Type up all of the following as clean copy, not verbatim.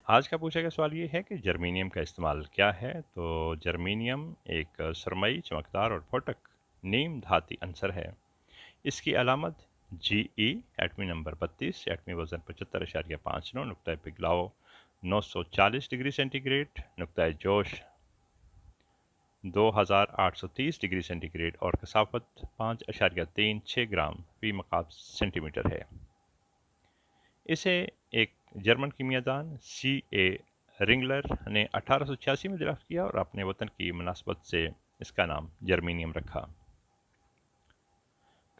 आज का पूछा गया सवाल ये है कि जर्मेनियम का इस्तेमाल क्या है। तो जर्मेनियम एक सरमई, चमकदार और फोटक नीम धाती अंसर है। इसकी अलामत GE, एटमी नंबर 32, एटमी वजन 75.59, नुक्ता पिघलाव 940 डिग्री सेंटीग्रेड, नुक्ता जोश 2830 डिग्री सेंटीग्रेड और कसाफत 5.36 ग्राम फी मकाब सेंटीमीटर है। इसे एक जर्मन कीमियादान C.A. रिंगलर ने 1886 में दरियाफ्त किया और अपने वतन की मुनासबत से इसका नाम जर्मेनियम रखा।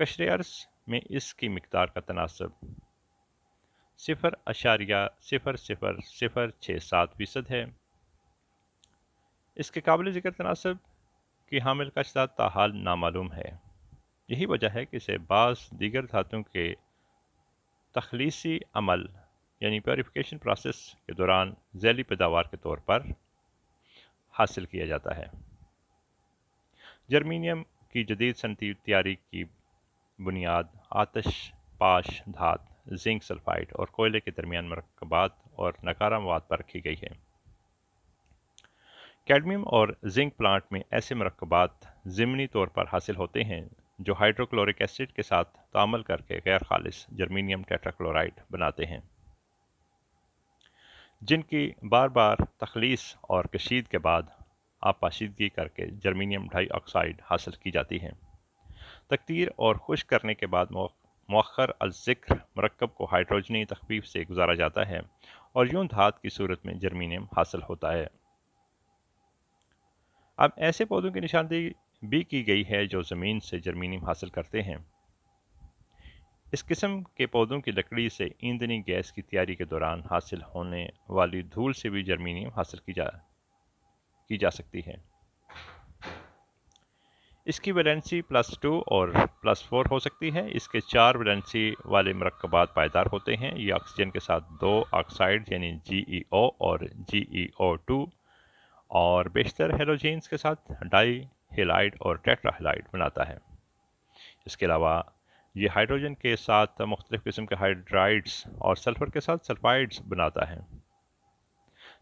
कशरे अर्ज में इसकी मिकदार का तनासब 0.000067% है। इसके काबिल ज़िक्र तनासब की हामिल का अजदाद ताहाल नामालूम है। यही वजह है कि इसे बाज़ दीगर धातुओं के तखलीसी अमल यानी प्योरीफिकेशन प्रोसेस के दौरान ज़ैली पैदावार के तौर पर हासिल किया जाता है। जर्मेनियम की जदीद सनती तैयारी की बुनियाद आतश पाश धात, जिंक सल्फाइड और कोयले के दरमियान मरकबात और नकारा मवाद पर रखी गई है। कैडमियम और जिंक प्लांट में ऐसे मरकबात ज़िमनी तौर पर हासिल होते हैं जो हाइड्रोक्लोरिक एसिड के साथ तामल करके गैर खालिस जर्मेनियम टेट्राक्लोराइड बनाते हैं, जिनकी बार बार तखलीस और कशीद के बाद आपाशीदगी करके जर्मेनियम डाइऑक्साइड हासिल की जाती है। तकतीर और खुश्क करने के बाद मौखर अल-ज़िक्र मरकब को हाइड्रोजनी तखफीफ से गुजारा जाता है और यूं धात की सूरत में जर्मेनियम हासिल होता है। अब ऐसे पौधों की निशानदेही भी की गई है जो ज़मीन से जर्मेनियम हासिल करते हैं। इस किस्म के पौधों की लकड़ी से ईंधनी गैस की तैयारी के दौरान हासिल होने वाली धूल से भी जर्मेनियम हासिल की जा सकती है। इसकी वैलेंसी +2 और +4 हो सकती है। इसके 4 वैलेंसी वाले मरकबात पायदार होते हैं। ये ऑक्सीजन के साथ 2 ऑक्साइड यानी GeO और GeO2 और बेशतर हेलोजेन्स के साथ डाई हेलाइड और टेट्राहेलाइड बनाता है। इसके अलावा ये हाइड्रोजन के साथ मुख्तलिफ किस्म के हाइड्राइड्स और सल्फर के साथ सल्फाइड्स बनाता है।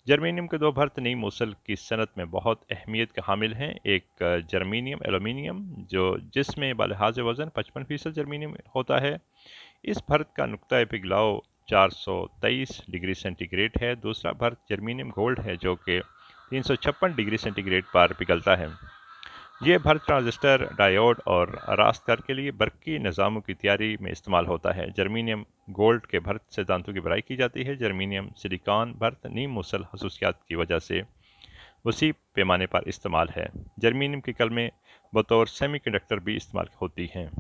जर्मेनियम के 2 भर्त नई मूसल की सनत में बहुत अहमियत के हामिल हैं। एक जर्मेनियम एलुमिनियम जिसमें बलिहाज वज़न 55% जर्मेनियम होता है। इस भर्त का नुक्ता पिघलाव 423 डिग्री सेंटीग्रेड है। दूसरा भर्त जर्मेनियम गोल्ड है जो कि 356 डिग्री सेंटीग्रेड पर पिघलता है। ये भर्त ट्रांजिस्टर, डायोड और रास्तकर के लिए बरकी निज़ामों की तैयारी में इस्तेमाल होता है। जर्मेनियम गोल्ड के भर्त से दांतों की भराई की जाती है। जर्मेनियम सिलिकॉन भर्त नीम मुसल खसूसियात की वजह से वसी पैमाने पर इस्तेमाल है। जर्मेनियम की कलमें बतौर सेमीकंडक्टर भी इस्तेमाल होती हैं।